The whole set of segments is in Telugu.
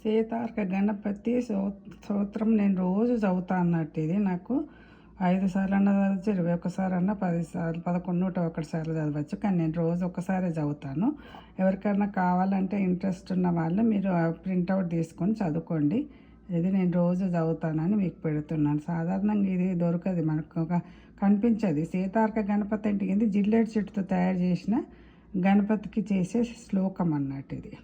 సీతార్క గణపతి స్తోత్రం నేను రోజు చదువుతా అన్నట్టు. ఇది నాకు 5 సార్లు అన్న చదవచ్చు, 21 అన్న, 10 సార్లు, 11, 101 సార్లు చదవచ్చు. కానీ నేను రోజు ఒక్కసారే చదువుతాను. ఎవరికైనా కావాలంటే ఇంట్రెస్ట్ ఉన్న వాళ్ళు మీరు ప్రింట్అవుట్ తీసుకొని చదువుకోండి. ఇది నేను రోజు చదువుతానని మీకు పెడుతున్నాను. సాధారణంగా ఇది దొరకదు, మనకు కనిపించదు. సీతార్క గణపతి అంటే ఇది జిల్లేడు చెట్టుతో తయారు చేసిన గణపతికి చేసే శ్లోకం అన్నట్టు ఇది.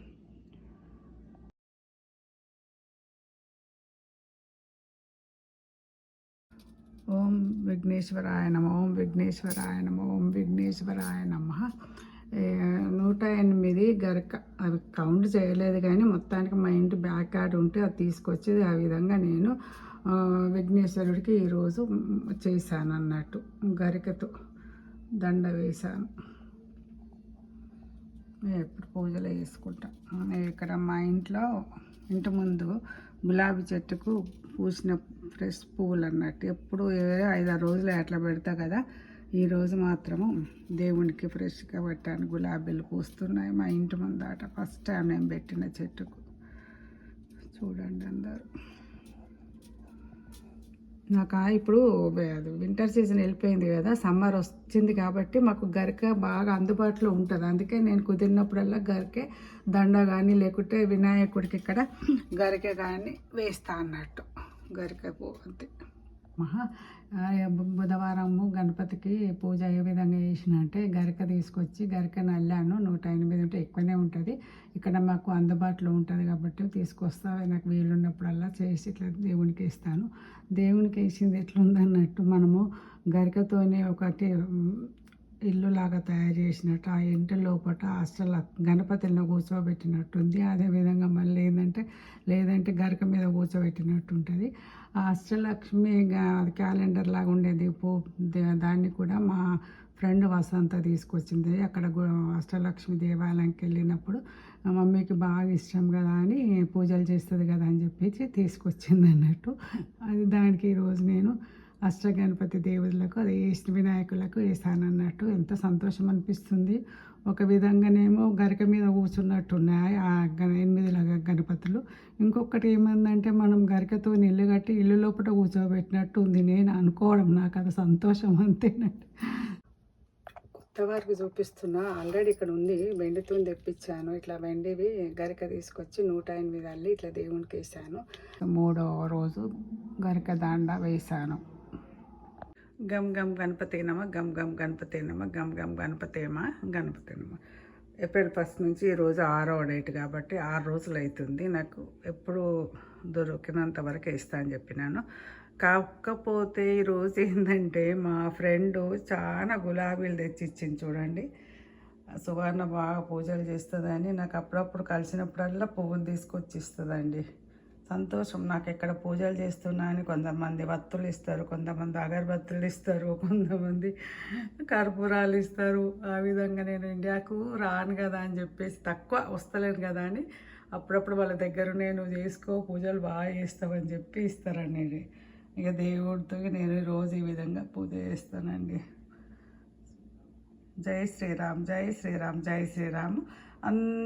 ఓం విఘ్నేశ్వరాయ నమ, ఓం విఘ్నేశ్వరాయ నమ, ఓం విఘ్నేశ్వరాయ నమ. 108 గరక, అవి కౌంట్ చేయలేదు కానీ మొత్తానికి మా ఇంటి బ్యాక్ యార్డ్ ఉంటే అది తీసుకొచ్చి ఆ విధంగా నేను విఘ్నేశ్వరుడికి ఈరోజు చేశాను అన్నట్టు. గరికతో దండ వేశాను. ఎప్పుడు పూజలు చేసుకుంటాం. ఇక్కడ మా ఇంటి ముందు గులాబీ చెట్టుకు పూసిన ఫ్రెష్ పువ్వులు అన్నట్టు. ఎప్పుడు 5-6 రోజులు అట్లా పెడతా కదా, ఈరోజు మాత్రము దేవునికి ఫ్రెష్గా పెట్టాను. గులాబీలు పూస్తున్నాయి మా ఇంటి ముందట. ఫస్ట్ టైం నేను పెట్టిన చెట్టుకు. చూడండి అందరూ. నాకు ఇప్పుడు వింటర్ సీజన్ వెళ్ళిపోయింది కదా, సమ్మర్ వచ్చింది కాబట్టి మాకు గరిక బాగా అందుబాటులో ఉంటుంది. అందుకే నేను కుదిరినప్పుడల్లా గరికే దండ కానీ లేకుంటే వినాయకుడికి ఇక్కడ గరిక కానీ వేస్తా అన్నట్టు. గరిక పువ్వు అంతే. బుధవారము గణపతికి పూజ ఏ విధంగా చేసిన అంటే గరిక తీసుకొచ్చి గరిక నల్లాను. 108 ఉంటే ఎక్కువనే ఉంటుంది. ఇక్కడ మాకు అందుబాటులో ఉంటుంది కాబట్టి తీసుకొస్తా. నాకు వీలున్నప్పుడల్లా చేసి ఇట్లా దేవునికి ఇస్తాను. దేవునికి వేసింది ఎట్లుందన్నట్టు, మనము గరికతోనే ఒకటి ఇల్లులాగా తయారు చేసినట్టు, ఆ ఇంటి లోపల అసలు గణపతిలో కూర్చోబెట్టినట్టుంది. అదేవిధంగా మళ్ళీ లేదంటే గరిక మీద కూర్చోబెట్టినట్టు ఉంటుంది. ఆ అష్టలక్ష్మి క్యాలెండర్ లాగా ఉండేది దాన్ని కూడా మా ఫ్రెండ్ వసంత తీసుకొచ్చింది. అక్కడ అష్టలక్ష్మి దేవాలయంకి వెళ్ళినప్పుడు మమ్మీకి బాగా ఇష్టం కదా అని, పూజలు చేస్తుంది కదా అని చెప్పేసి తీసుకొచ్చింది అన్నట్టు. అది దానికి ఈరోజు నేను అష్టగణపతి దేవుళ్ళకు అది వినాయకులకు వేసాను అన్నట్టు. ఎంత సంతోషం అనిపిస్తుంది. ఒక విధంగానేమో గరిక మీద కూర్చున్నట్టున్నాయి ఆ 8 గణపతులు. ఇంకొకటి ఏమందంటే మనం గరికతో ఇల్లు కట్టి ఇల్లు లోపల కూర్చోబెట్టినట్టు ఉంది నేను అనుకోవడం. నాకు అది సంతోషం అంతేనండి. కొత్త వారికి చూపిస్తున్నా. ఆల్రెడీ ఇక్కడ ఉంది, వెండితో తెప్పించాను. ఇట్లా వెండివి గరిక తీసుకొచ్చి 108 అల్లి ఇట్లా దేవునికి వేసాను. 3వ రోజు గరిక దండ వేసాను. గమ్ గమ్ గణపతి నమ, గమ్ గమ్ గణపతి నమ, గమ్ గమ్ గణపతేమ గణపతి నమ. ఏప్రిల్ 1 నుంచి ఈరోజు 6వ డేట్ కాబట్టి 6 రోజులు అవుతుంది. నాకు ఎప్పుడు దొరికినంత వరకు ఇస్తా అని చెప్పినాను. కాకపోతే ఈరోజు ఏంటంటే మా ఫ్రెండు చాలా గులాబీలు తెచ్చిచ్చింది. చూడండి, సువర్ణ బాగా పూజలు చేస్తుందని నాకు అప్పుడప్పుడు కలిసినప్పుడల్లా పువ్వులు తీసుకొచ్చి ఇస్తుందండి. సంతోషం. నాకు ఎక్కడ పూజలు చేస్తున్నా అని కొంతమంది వత్తులు ఇస్తారు, కొంతమంది అగరబత్తులు ఇస్తారు, కొంతమంది కర్పూరాలు ఇస్తారు. ఆ విధంగా నేను ఇండియాకు రాను కదా అని చెప్పేసి, తక్కువ వస్తలేను కదా అని అప్పుడప్పుడు వాళ్ళ దగ్గర నేను చేసుకో పూజలు బాగా చేస్తామని చెప్పి ఇస్తారండి. ఇక దేవుడితో నేను రోజు ఈ విధంగా పూజ చేస్తానండి. జై శ్రీరామ్, జై శ్రీరామ్, జై శ్రీరామ్.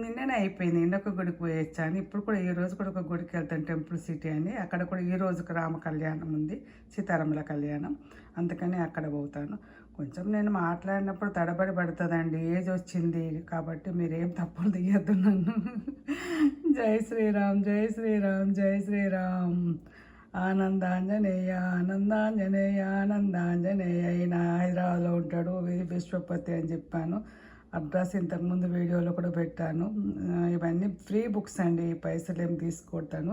నిన్ననే అయిపోయింది. నిన్నొక గుడికి పోయి వచ్చాను. ఇప్పుడు కూడా ఈ రోజు కూడా ఒక గుడికి వెళ్తాను, టెంపుల్ సిటీ అని. అక్కడ కూడా ఈ రోజుకి రామ కళ్యాణం ఉంది, సీతారాముల కళ్యాణం. అందుకని అక్కడ పోతాను. కొంచెం నేను మాట్లాడినప్పుడు తడబడి పడుతుందండి, ఏజ్ వచ్చింది కాబట్టి మీరేం తప్పులు తీయద్దు నన్ను. జై శ్రీరామ్, జై శ్రీరామ్, జై శ్రీరామ్. ఆనందాంజనేయ, ఆనందాంజనేయ, ఆనందాంజనేయ. ఆయన హైదరాబాద్లో ఉంటాడు, విశ్వపతి అని చెప్పాను. అడ్రస్ ఇంతకుముందు వీడియోలో కూడా పెట్టాను. ఇవన్నీ ఫ్రీ బుక్స్ అండి, పైసలు ఏం తీసుకొడతాను.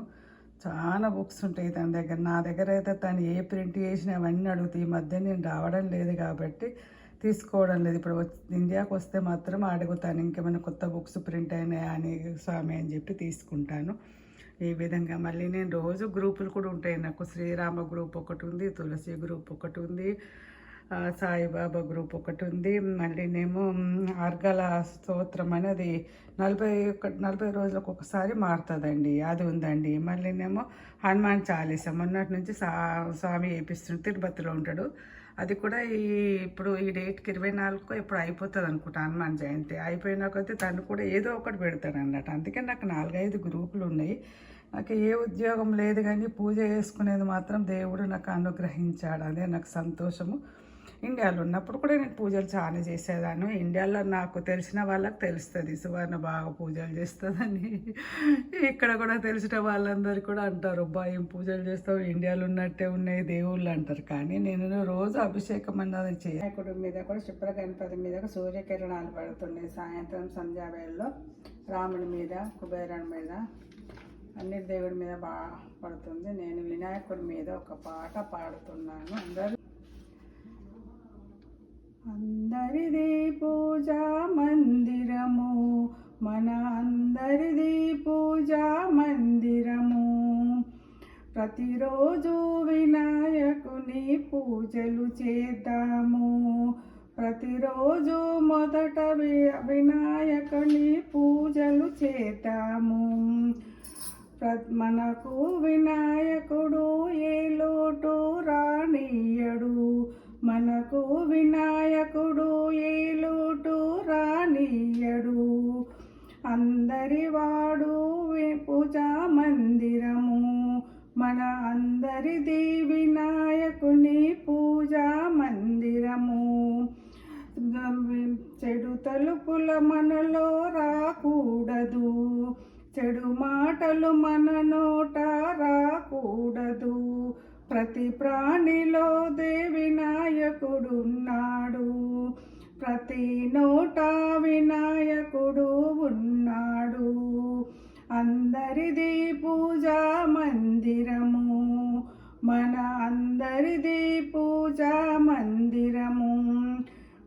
చాలా బుక్స్ ఉంటాయి తన దగ్గర. నా దగ్గర అయితే తను ఏ ప్రింట్ చేసినా అవన్నీ అడుగుతాయి. ఈ మధ్య నేను రావడం లేదు కాబట్టి తీసుకోవడం లేదు. ఇప్పుడు ఇండియాకి వస్తే మాత్రం అడుగుతాను, ఇంకేమైనా కొత్త బుక్స్ ప్రింట్ అయినాయా అని స్వామి అని చెప్పి తీసుకుంటాను. ఈ విధంగా మళ్ళీ నేను రోజు గ్రూపులు కూడా ఉంటాయి నాకు. శ్రీరామ గ్రూప్ ఒకటి ఉంది, తులసి గ్రూప్ ఒకటి ఉంది, సాయిబాబా గ్రూప్ ఒకటి ఉంది. మళ్ళీనేమో అర్గల స్తోత్రం అనేది 40 రోజులకు ఒకసారి మారుతుందండి, అది ఉందండి. మళ్ళీనేమో హనుమాన్ చాలీసా మొన్నటి నుంచి స్వామి వేపిస్తుంది, తిరుపతిలో ఉంటాడు. అది కూడా ఇప్పుడు ఈ డేట్కి 24కో ఇప్పుడు అయిపోతుంది అనుకుంటా హనుమాన్ జయంతి. అయిపోయినాకైతే తను కూడా ఏదో ఒకటి పెడతాడు అన్నట్టు. అందుకే నాకు 4-5 గ్రూపులు ఉన్నాయి. నాకు ఏ ఉద్యోగం లేదు కానీ పూజ చేసుకునేది మాత్రం దేవుడు నాకు అనుగ్రహించాడు. అదే నాకు సంతోషము. ఇండియాలో ఉన్నప్పుడు కూడా నేను పూజలు చాలా చేసేదాన్ని. ఇండియాలో నాకు తెలిసిన వాళ్ళకి తెలుస్తుంది సువర్ణ బాగా పూజలు చేస్తుందని. ఇక్కడ కూడా తెలిసిన వాళ్ళందరూ కూడా అంటారు, ఏం పూజలు చేస్తావు, ఇండియాలో ఉన్నట్టే ఉన్నాయి దేవుళ్ళు అంటారు. కానీ నేను రోజు అభిషేకం అన్నది వినాయకుడి మీద కూడా శుభ్ర గణపతి మీద సూర్యకిరణాలు పడుతున్నాయి. సాయంత్రం సంధ్యావేళలో రాముడి మీద, కుబేరుడి మీద, అన్ని దేవుడి మీద బాగా పడుతుంది. నేను వినాయకుడి మీద ఒక పాట పాడుతున్నాను. అందరిది పూజా మందిరము, మన అందరిది పూజా మందిరము. ప్రతిరోజు వినాయకుని పూజలు చేద్దాము. ప్రతిరోజు మొదట వినాయకుని పూజలు చేద్దాము. మనకు వినాయకుడు ఏ లోటు రానియడు. మనకు వినాయకుడు ఏ లోటు రానియడు. అందరి వాడు పూజా మందిరము, మన అందరిది వినాయకుని పూజా మందిరము. చెడు తలుపుల మనలో రాకూడదు. చెడు మాటలు మన నోట రాకూడదు. ప్రతి ప్రాణిలో వినాయకుడున్నాడు. ప్రతి నోట వినాయకుడు ఉన్నాడు. అందరిది పూజా మందిరము, మన అందరిది పూజా మందిరము.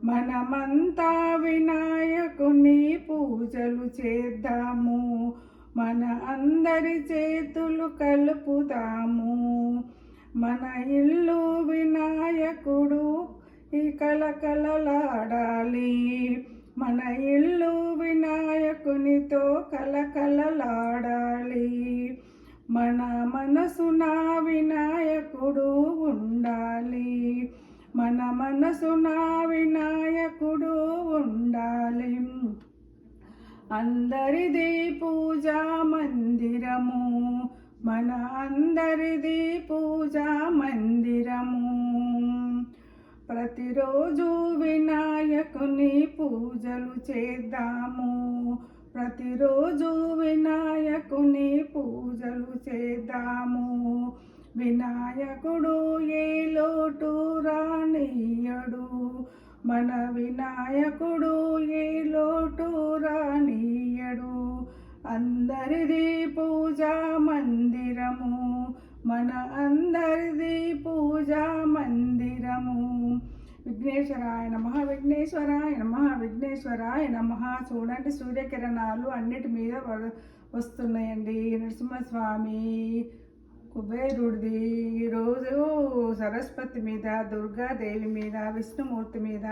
మనమంతా వినాయకుని పూజలు చేద్దాము. మన అందరి చేతులు కలుపుదాము. మన ఇల్లు వినాయకుడు కలకలలాడాలి. మన ఇల్లు వినాయకునితో కలకలలాడాలి. మన మనసున వినాయకుడు ఉండాలి. మన మనసున వినాయకుడు ఉండాలి. అందరిది పూజా మందిరము, మన అందరిది పూజా మందిరము. ప్రతిరోజు వినాయకుని పూజలు చేద్దాము. ప్రతిరోజు వినాయకుని పూజలు చేద్దాము. వినాయకుడు ఏ లోటు రానియడు. మన వినాయకుడు ఏ లోటు రానియడు. అందరిది పూజా మందిరము, మన అందరిది పూజా మందిరము. విఘ్నేశ్వరాయ నమః, విఘ్నేశ్వరాయ నమః, విఘ్నేశ్వరాయ నమః. చూడండి సూర్యకిరణాలు అన్నిటి మీద వస్తున్నాయండి. నరసింహస్వామి, కుబేరుడిది, ఈరోజు సరస్వతి మీద, దుర్గాదేవి మీద, విష్ణుమూర్తి మీద,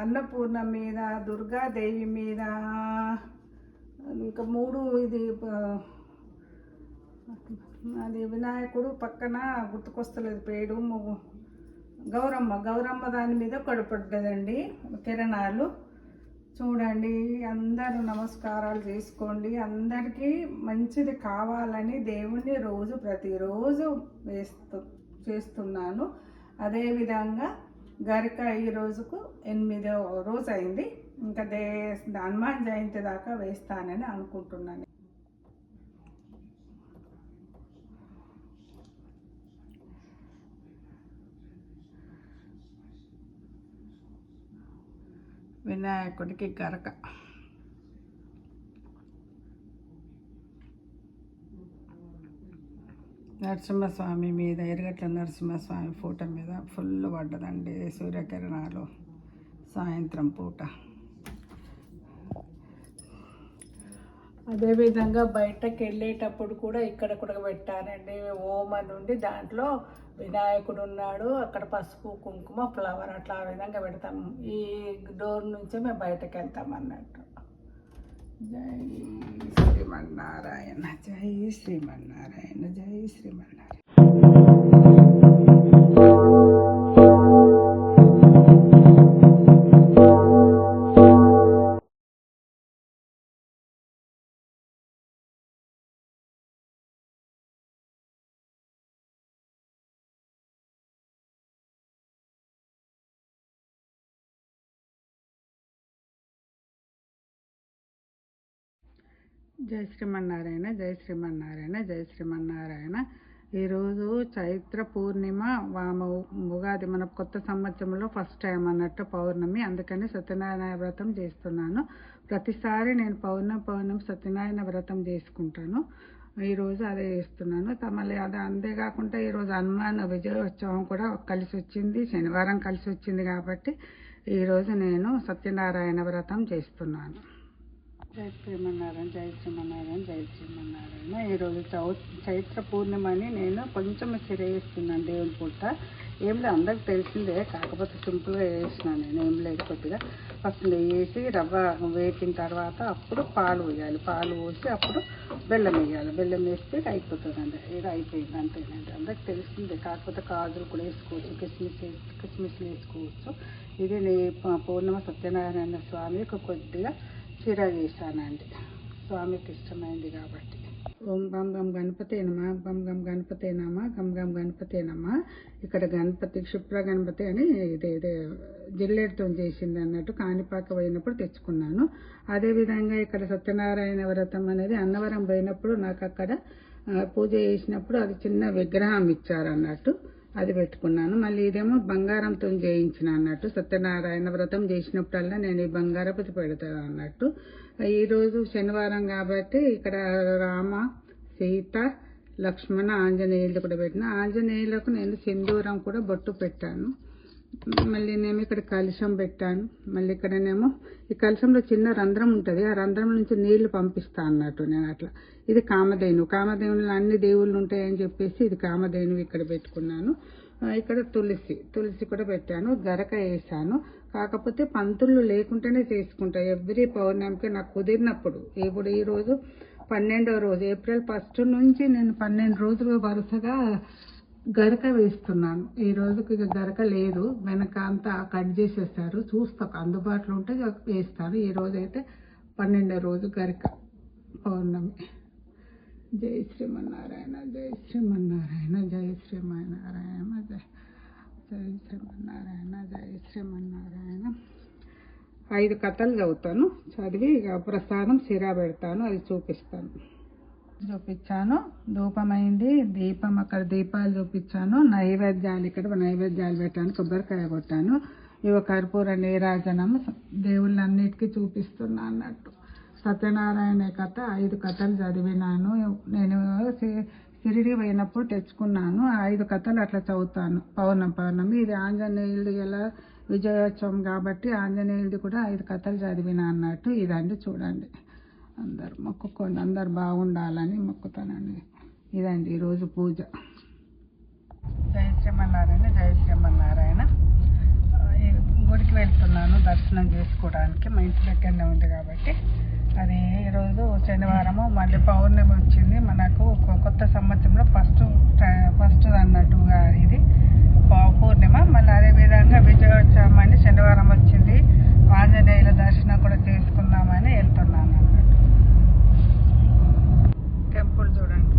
అన్నపూర్ణ మీద, దుర్గాదేవి మీద, ఇంకా మూడు ఇది అది వినాయకుడు పక్కన గుర్తుకొస్తలేదు పేరు, గౌరమ్మ దాని మీద కడపడ్డదండి కిరణాలు. చూడండి, అందరూ నమస్కారాలు చేసుకోండి. అందరికీ మంచిది కావాలని దేవుణ్ణి ప్రతిరోజు చేస్తున్నాను. అదేవిధంగా గరిక ఈ రోజుకు 8వ రోజు అయింది. ఇంకా హనుమాన్ జయంతి దాకా వేస్తానని అనుకుంటున్నాను. వినాయకుడికి గరక. నరసింహస్వామి మీద, ఎరగట్ల నరసింహస్వామి ఫోటో మీద ఫుల్ పడ్డదండి సూర్యకిరణాలు సాయంత్రం పూట. అదేవిధంగా బయటకు వెళ్ళేటప్పుడు కూడా ఇక్కడ కూడా పెట్టానండి ఓమ నుండి. దాంట్లో వినాయకుడు ఉన్నాడు, అక్కడ పసుపు కుంకుమ ఫ్లవర్ అట్లా ఆ విధంగా పెడతాము. ఈ డోర్ నుంచే మేము బయటకు వెళ్తాం అన్నట్టు. జై శ్రీమన్నారాయణ, జై శ్రీమన్నారాయణ, జై శ్రీమన్నారాయణ. జై శ్రీమన్నారాయణ, జై శ్రీమన్నారాయణ, జై శ్రీమన్నారాయణ. ఈరోజు చైత్ర పూర్ణిమ, ఉగాది, మన కొత్త సంవత్సరంలో ఫస్ట్ టైం అన్నట్టు పౌర్ణమి. అందుకని సత్యనారాయణ వ్రతం చేస్తున్నాను. ప్రతిసారి నేను పౌర్ణమి సత్యనారాయణ వ్రతం చేసుకుంటాను. ఈరోజు అదే చేస్తున్నాను. మళ్ళీ అది అంతేకాకుండా ఈరోజు హనుమాన్ విజయోత్సవం కూడా కలిసి వచ్చింది, శనివారం కలిసి వచ్చింది. కాబట్టి ఈరోజు నేను సత్యనారాయణ వ్రతం చేస్తున్నాను. జై శ్రీమన్నారాయణ, జై శ్రీమన్నారాయణ, జై శ్రీమన్నారాయణ. ఈరోజు చైత్ర పూర్ణిమని నేను కొంచెం సిరేస్తున్నాను దేవుని పూట. ఏం లేదు, అందరికి తెలిసిందే, కాకపోతే సింపుల్గా వేసినాను నేను. ఏం లేదు, కొద్దిగా ఫస్ట్ వేసి రవ్వ వేసిన తర్వాత అప్పుడు పాలు వేయాలి. పాలు పోసి అప్పుడు బెల్లం వేయాలి. బెల్లం వేస్తే అయిపోతుందండి. ఇది అయిపోయింది, అంతేనండి. అందరికి తెలిసిందే, కాకపోతే కాజులు కూడా వేసుకోవచ్చు, కిస్మిస్లు వేసుకోవచ్చు. ఇది పూర్ణిమ సత్యనారాయణ స్వామికి కొద్దిగా చీర చేశానండి, స్వామికి ఇష్టమైంది కాబట్టి. ఓం గం గం గణపతేనమా, గం గం గణపతేనమా, గం గం గణపతేనమా. ఇక్కడ గణపతి క్షిప్ర గణపతి అని ఇదే జిల్లేడుతో చేసింది అన్నట్టు, కాణిపాక పోయినప్పుడు తెచ్చుకున్నాను. అదేవిధంగా ఇక్కడ సత్యనారాయణ వ్రతం అనేది అన్నవరం పోయినప్పుడు నాకు అక్కడ పూజ చేసినప్పుడు అది చిన్న విగ్రహం ఇచ్చారన్నట్టు, అది పెట్టుకున్నాను. మళ్ళీ ఇదేమో బంగారంతో చేయించిన అన్నట్టు. సత్యనారాయణ వ్రతం చేసినప్పుడల్లా నేను ఈ బంగారపతి పెడతాను అన్నట్టు. ఈరోజు శనివారం కాబట్టి ఇక్కడ రామ, సీత, లక్ష్మణ, ఆంజనేయులు కూడా పెట్టిన. ఆంజనేయులకు నేను సింధూరం కూడా బొట్టు పెట్టాను. మళ్ళీ నేను ఇక్కడ కలశం పెట్టాను. మళ్ళీ ఇక్కడనేమో ఈ కలశంలో చిన్న రంధ్రం ఉంటుంది, ఆ రంధ్రం నుంచి నీళ్లు పంపిస్తాను అన్నట్టు నేను అట్లా. ఇది కామధేనులో అన్ని దేవుళ్ళు ఉంటాయని చెప్పేసి ఇది కామధేను ఇక్కడ పెట్టుకున్నాను. ఇక్కడ తులసి కూడా పెట్టాను. గరక వేసాను. కాకపోతే పంతులు లేకుంటేనే చేసుకుంటా ఎవ్రీ పౌర్ణమికి నాకు కుదిరినప్పుడు. ఇప్పుడు ఈరోజు 12వ రోజు, ఏప్రిల్ 1 నుంచి నేను 12 రోజులు వరుసగా గరక వేస్తున్నాను. ఈ రోజుకి ఇక గరక లేదు, వెనక అంతా కట్ చేసేసారు. చూస్తా అందుబాటులో ఉంటే వేస్తాను. ఈ రోజు అయితే 12వ రోజు గరక పౌర్ణమి. జై శ్రీమన్నారాయణ, జై శ్రీమన్నారాయణ, జై శ్రీమన్నారాయణ, జై శ్రీమన్నారాయణ, జై శ్రీమన్నారాయణ. 5 కథలు చదువుతాను. చదివి ఇక ప్రసాదం సిరా పెడతాను, అది చూపించాను. ధూపమైంది, దీపం అక్కడ దీపాలు చూపించాను. నైవేద్యాలు ఇక్కడ నైవేద్యాలు పెట్టాను, కొబ్బరికాయ కొట్టాను. ఇవి కర్పూర నీరాజనం దేవుళ్ళన్నిటికీ చూపిస్తున్నా అన్నట్టు. సత్యనారాయణ కథ 5 కథలు చదివినాను. నేను షిరిడి పోయినప్పుడు తెచ్చుకున్నాను. 5 కథలు అట్లా చదువుతాను పౌర్ణమి. ఇది ఆంజనేయులు ఎలా విజయోత్సవం కాబట్టి ఆంజనేయులది కూడా 5 కథలు చదివినా అన్నట్టు. ఇదండి చూడండి, అందరు మొక్కుకోండి, అందరు బాగుండాలని మొక్కుతానండి. ఇదండి ఈరోజు పూజ. జై శ్రీమన్నారాయణ, జై శ్రీమన్నారాయణ. గుడికి వెళ్తున్నాను దర్శనం చేసుకోవడానికి, మా ఇంటి దగ్గరనే ఉంది కాబట్టి. అది ఈరోజు శనివారము, మళ్ళీ పౌర్ణమి వచ్చింది మనకు కొత్త సంవత్సరంలో ఫస్ట్ అన్నట్టుగా ఇది పూర్ణిమ. మళ్ళీ అదేవిధంగా విజయోత్సవం అని శనివారం వచ్చింది. ఆంజనేయుల దర్శనం కూడా చేసుకుందామని వెళ్తున్నాను అన్నట్టు. టెంపుల్ చూడండి,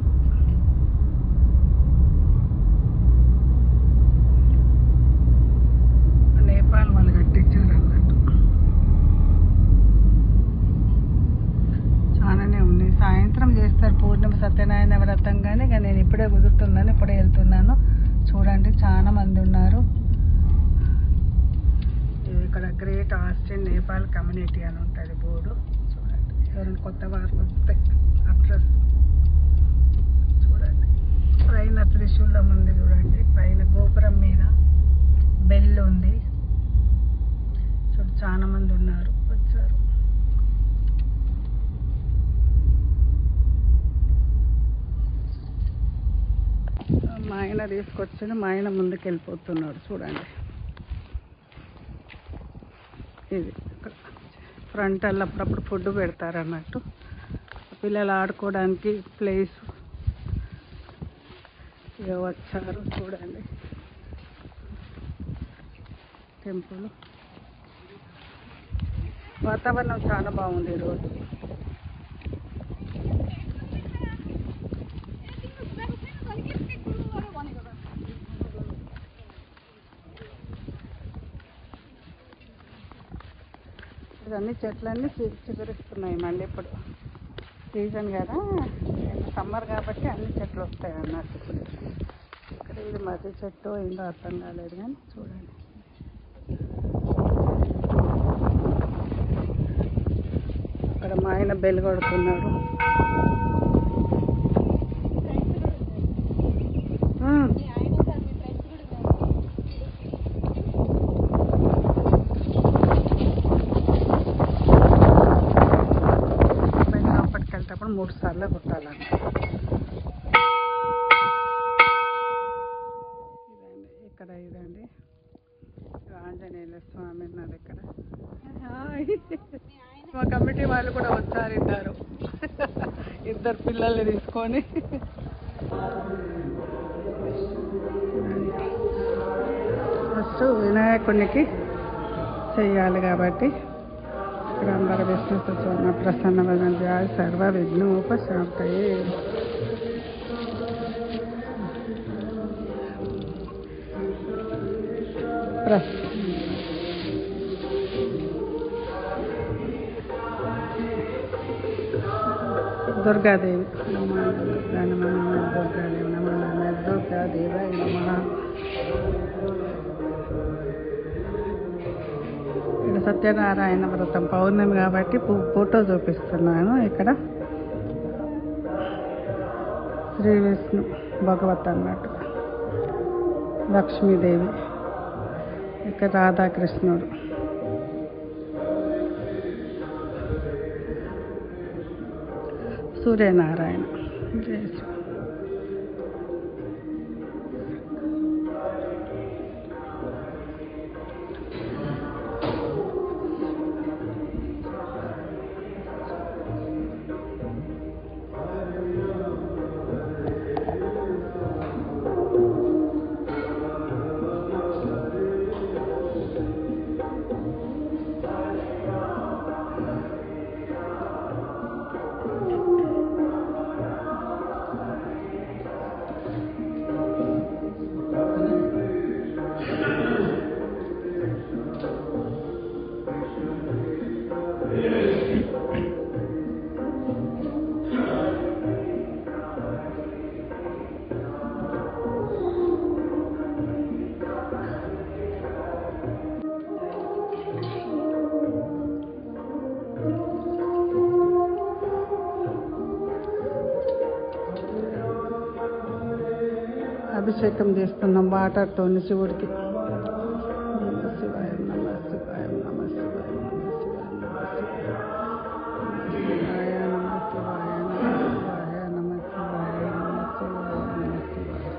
నేపాల్ వాళ్ళు కట్టించారు అన్నట్టు. చాలానే ఉన్నాయి. సాయంత్రం చేస్తారు పూర్ణిమ సత్యనారాయణ వ్రతం, కానీ ఇక నేను ఇప్పుడే కుదురుతుందని ఇప్పుడే వెళ్తున్నాను. చూడండి చాలా మంది ఉన్నారు. ఇక్కడ గ్రేట్ ఆస్ట్రియన్ నేపాల్ కమ్యూనిటీ అని ఉంటుంది బోర్డు. చూడండి, ఎవరైనా కొత్త వారికి వస్తే అడ్రస్ చూడండి. పైన త్రిశూలం ఉంది చూడండి, పైన గోపురం మీద బెల్ ఉంది. చాలా మంది ఉన్నారు, వచ్చారు. మా ఆయన తీసుకొచ్చాడు, మా ఆయన ముందుకు వెళ్ళిపోతున్నాడు చూడండి. ఇది ఫ్రంట్ అప్పుడప్పుడు ఫుడ్ పెడతారు అన్నట్టు. పిల్లలు ఆడుకోవడానికి ప్లేస్. ఇక వచ్చారు చూడండి, టెంపుల్. వాతావరణం చాలా బాగుంది ఈరోజు. ఇవన్నీ చెట్లన్నీ చిగురిస్తున్నాయి మళ్ళీ ఇప్పుడు. సీజన్ కదా, సమ్మర్ కాబట్టి అన్ని చెట్లు వస్తాయి అన్నట్టు. ఇక్కడ ఇది మర్రి చెట్టు ఏందో అర్థం కాలేదు కానీ చూడండి. అక్కడ మా ఆయన బెల్ కొడుతున్నాడు. లోపలికెళ్తేప్పుడు 3 సార్లు కొట్టాలంట. ఇక్కడ ఇదండి ఆంజనేయుల స్వామి ఉన్నది ఇక్కడ. మా కమిటీ వాళ్ళు కూడా వచ్చారు, ఇద్దరు పిల్లల్ని తీసుకొని. ఫస్ట్ వినాయకునికి చెయ్యాలి కాబట్టి ఇక్కడ అందరూ విష్ణు సత్యనారాయణ ప్రసన్న వదన సర్వ విఘ్నోపశాంతయే. దుర్గాదేవి దుర్గాదేవి నమ దుర్గాదేవాయ నమ. ఇక్కడ సత్యనారాయణ వ్రతం పౌర్ణమి కాబట్టి ఫోటో చూపిస్తున్నాను. ఇక్కడ శ్రీ విష్ణు భగవత్ అన్నట్టు, లక్ష్మీదేవి, ఇక్కడ రాధాకృష్ణుడు, సూర్యనారాయణ. జయ శ్రీ. అభిషేకం చేస్తున్నాం వాటర్తో శివుడికి. నమ శివాయ నమ శివాయ నమ శివాయ నమ శివాయ నమ శివాయ నమ శివాయ నమ శివాయ నమ శివాయ.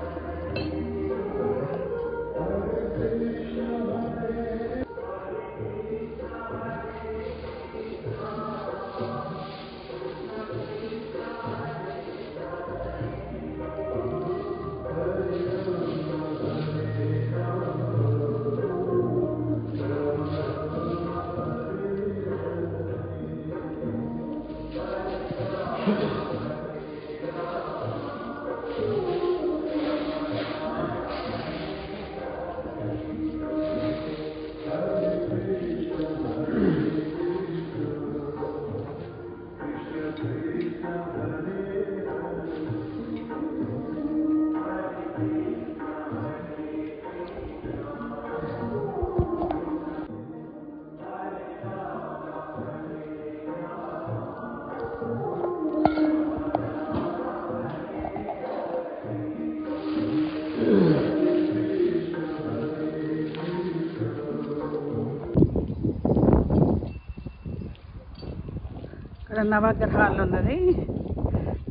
ఇక్కడ నవగ్రహాలు ఉన్నది.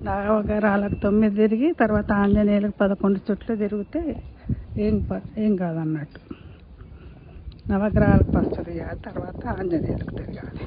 నవగ్రహాలకు 9 తిరిగి తర్వాత ఆంజనేయులకు 11 చుట్లు తిరిగితే ఏం కాదన్నట్టు. నవగ్రహాలకు ఫస్ట్ తిరగాలి, తర్వాత ఆంజనేయులకు తిరగాలి.